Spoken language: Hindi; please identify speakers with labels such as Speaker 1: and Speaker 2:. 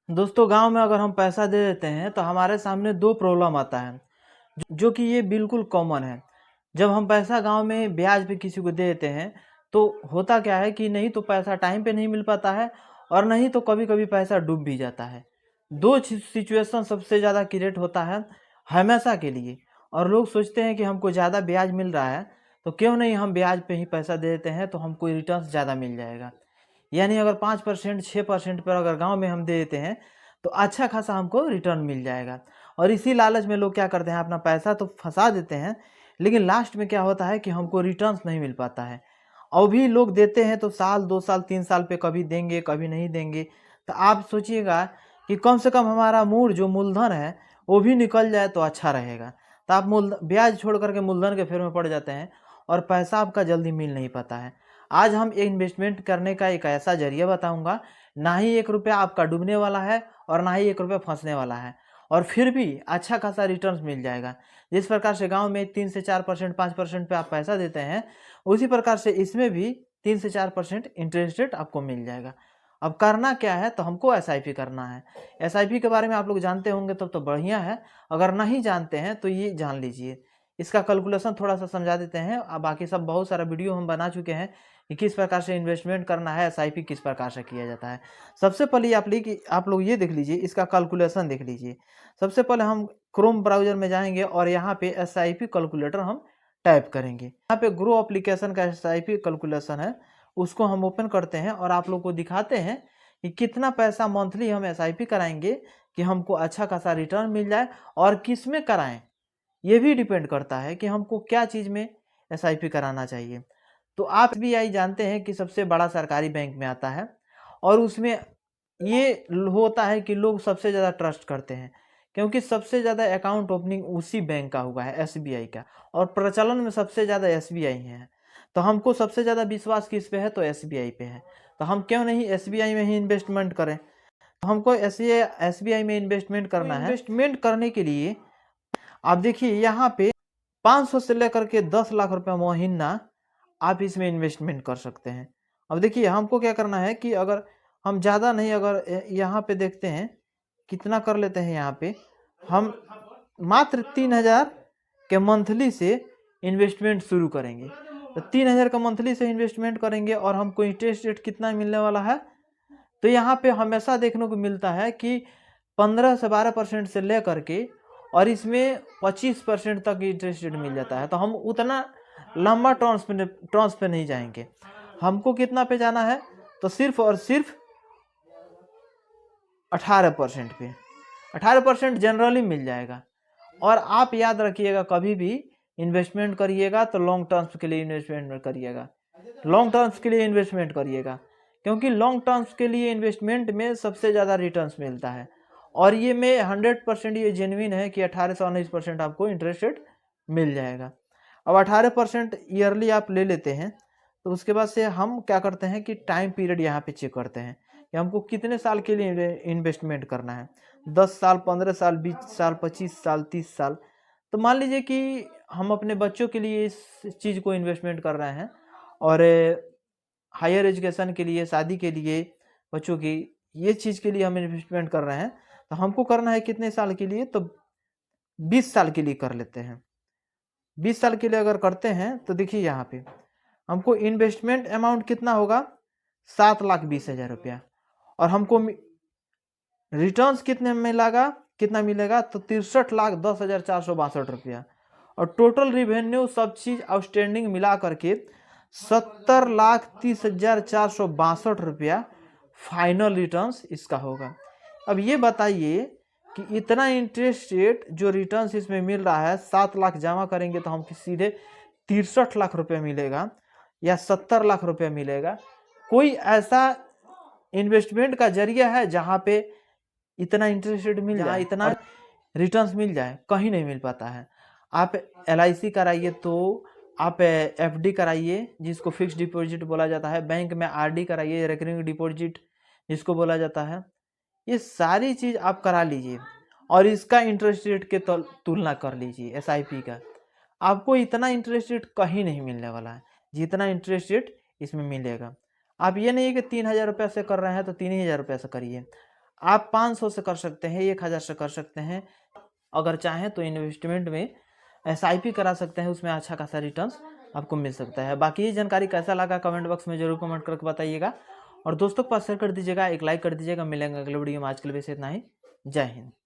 Speaker 1: दोस्तों गांव में अगर हम पैसा दे देते हैं तो हमारे सामने दो प्रॉब्लम आता है जो कि ये बिल्कुल कॉमन है। जब हम पैसा गांव में ब्याज पे किसी को दे देते हैं तो होता क्या है कि नहीं तो पैसा टाइम पे नहीं मिल पाता है और नहीं तो कभी कभी पैसा डूब भी जाता है। दो सिचुएशन सबसे ज़्यादा क्रिएट होता है हमेशा के लिए। और लोग सोचते हैं कि हमको ज़्यादा ब्याज मिल रहा है तो क्यों नहीं हम ब्याज पे ही पैसा दे देते हैं तो हमको रिटर्न ज़्यादा मिल जाएगा। यानी अगर 5% 6% पर अगर गांव में हम दे देते हैं तो अच्छा खासा हमको रिटर्न मिल जाएगा। और इसी लालच में लोग क्या करते हैं, अपना पैसा तो फंसा देते हैं लेकिन लास्ट में क्या होता है कि हमको रिटर्न्स नहीं मिल पाता है। और भी लोग देते हैं तो साल 2 साल 3 साल पे कभी देंगे कभी नहीं देंगे। तो आप सोचिएगा कि कम से कम हमारा मूल जो मूलधन है वो भी निकल जाए तो अच्छा रहेगा। तो आप मूल ब्याज छोड़ करके मूलधन के फेर में पड़ जाते हैं और पैसा आपका जल्दी मिल नहीं पाता है। आज हम इन्वेस्टमेंट करने का एक ऐसा जरिया बताऊंगा, ना ही 1 रुपया आपका डूबने वाला है और ना ही 1 रुपया फंसने वाला है और फिर भी अच्छा खासा रिटर्न मिल जाएगा। जिस प्रकार से गांव में 3 से 4% 5% पे आप पैसा देते हैं, उसी प्रकार से इसमें भी 3 से 4% इंटरेस्ट रेट आपको मिल जाएगा। अब करना क्या है, तो हमको एसआईपी करना है। एसआईपी के बारे में आप लोग जानते होंगे तब तो बढ़िया है, अगर नहीं जानते हैं तो ये जान लीजिए। इसका कैलकुलेशन थोड़ा सा समझा देते हैं। अब बाकी सब बहुत सारा वीडियो हम बना चुके हैं कि किस प्रकार से इन्वेस्टमेंट करना है, एसआईपी किस प्रकार से किया जाता है। सबसे पहले आप लोग ये देख लीजिए, इसका कैलकुलेशन देख लीजिए। सबसे पहले हम क्रोम ब्राउजर में जाएंगे और यहाँ पे एसआईपी कैलकुलेटर हम टाइप करेंगे। यहाँ पे ग्रो एप्लीकेशन का एसआईपी कैलकुलेशन है, उसको हम ओपन करते हैं और आप लोग को दिखाते हैं कि कितना पैसा मंथली हम एसआईपी कराएंगे कि हमको अच्छा खासा रिटर्न मिल जाए। और किस में कराएं ये भी डिपेंड करता है कि हमको क्या चीज़ में एसआईपी कराना चाहिए। तो आप एसबीआई जानते हैं कि सबसे बड़ा सरकारी बैंक में आता है और उसमें ये होता है कि लोग सबसे ज़्यादा ट्रस्ट करते हैं क्योंकि सबसे ज़्यादा अकाउंट ओपनिंग उसी बैंक का हुआ है, एसबीआई का। और प्रचलन में सबसे ज़्यादा एसबीआई है। तो हमको सबसे ज़्यादा विश्वास किस पे है, तो एसबीआई पे है। तो हम क्यों नहीं एसबीआई में ही इन्वेस्टमेंट करें। तो हमको एसबीआई में इन्वेस्टमेंट करना है। इन्वेस्टमेंट करने के लिए आप देखिए यहाँ पे 500 से लेकर के 10 लाख रुपया महीना आप इसमें इन्वेस्टमेंट कर सकते हैं। अब देखिए हमको क्या करना है कि अगर हम ज़्यादा नहीं, अगर यहाँ पे देखते हैं कितना कर लेते हैं, यहाँ पे हम मात्र 3,000 के मंथली से इन्वेस्टमेंट शुरू करेंगे। तो 3,000 का मंथली से इन्वेस्टमेंट करेंगे और हमको इंटरेस्ट रेट कितना मिलने वाला है, तो यहाँ पे हमेशा देखने को मिलता है कि 15 से 12% से ले करके और इसमें 25% तक इंटरेस्ट रेट मिल जाता है। तो हम उतना लंबा टर्म्स पे नहीं जाएंगे। हमको कितना पे जाना है, तो सिर्फ और सिर्फ 18% पे। 18% जनरली मिल जाएगा। और आप याद रखिएगा, कभी भी इन्वेस्टमेंट करिएगा तो लॉन्ग टर्म्स के लिए इन्वेस्टमेंट करिएगा। लॉन्ग टर्म्स के लिए इन्वेस्टमेंट करिएगा क्योंकि लॉन्ग टर्म्स के लिए इन्वेस्टमेंट में सबसे ज़्यादा रिटर्न्स मिलता है। और ये में 100% ये जेन्युइन है कि 18 से 19% आपको इंटरेस्ट रेट मिल जाएगा। अब 18% ईयरली आप ले लेते हैं तो उसके बाद से हम क्या करते हैं कि टाइम पीरियड यहाँ पे चेक करते हैं कि हमको कितने साल के लिए इन्वेस्टमेंट करना है। 10 साल 15 साल 20 साल 25 साल 30 साल। तो मान लीजिए कि हम अपने बच्चों के लिए इस चीज़ को इन्वेस्टमेंट कर रहे हैं और हायर एजुकेशन के लिए, शादी के लिए, बच्चों की ये चीज़ के लिए हम इन्वेस्टमेंट कर रहे हैं। तो हमको करना है कितने साल के लिए, तो 20 साल के लिए कर लेते हैं। 20 साल के लिए अगर करते हैं तो देखिए यहाँ पे हमको इन्वेस्टमेंट अमाउंट कितना होगा, 7,20,000 रुपया। और हमको रिटर्न्स कितने में लगा, कितना मिलेगा, तो 63,10,462 रुपया। और टोटल रिवेन्यू सब चीज आउटस्टैंडिंग मिला करके 70,30,462 रुपया फाइनल रिटर्न्स इसका होगा। अब ये बताइए कि इतना इंटरेस्ट रेट जो रिटर्न्स इसमें मिल रहा है, 7 लाख जमा करेंगे तो हमको सीधे 63 लाख रुपया मिलेगा या 70 लाख रुपया मिलेगा। कोई ऐसा इन्वेस्टमेंट का जरिया है जहाँ पे इतना इंटरेस्ट रेट मिल जाए, इतना रिटर्न्स मिल जाए, कहीं नहीं मिल पाता है। आप LIC कराइए, तो आप FD कराइए जिसको फिक्स डिपॉजिट बोला जाता है, बैंक में RD कराइए, रिकरिंग डिपॉजिट जिसको बोला जाता है। ये सारी चीज़ आप करा लीजिए और इसका इंटरेस्ट रेट के तुलना कर लीजिए SIP का। आपको इतना इंटरेस्ट रेट कहीं नहीं मिलने वाला है जितना इंटरेस्ट रेट इसमें मिलेगा। आप ये नहीं कि 3,000 रुपये से कर रहे हैं तो 3,000 रुपये से करिए। आप 500 से कर सकते हैं, 1000 से कर सकते हैं। अगर चाहें तो इन्वेस्टमेंट में एसआईपी करा सकते हैं, उसमें अच्छा खासा रिटर्न्स आपको मिल सकता है। बाकी ये जानकारी कैसा लगा कमेंट बॉक्स में जरूर कमेंट करके बताइएगा, और दोस्तों के पास शेयर कर दीजिएगा, एक लाइक कर दीजिएगा। मिलेंगे अगले वीडियो में, आज के लिए बस इतना ही। जय हिंद।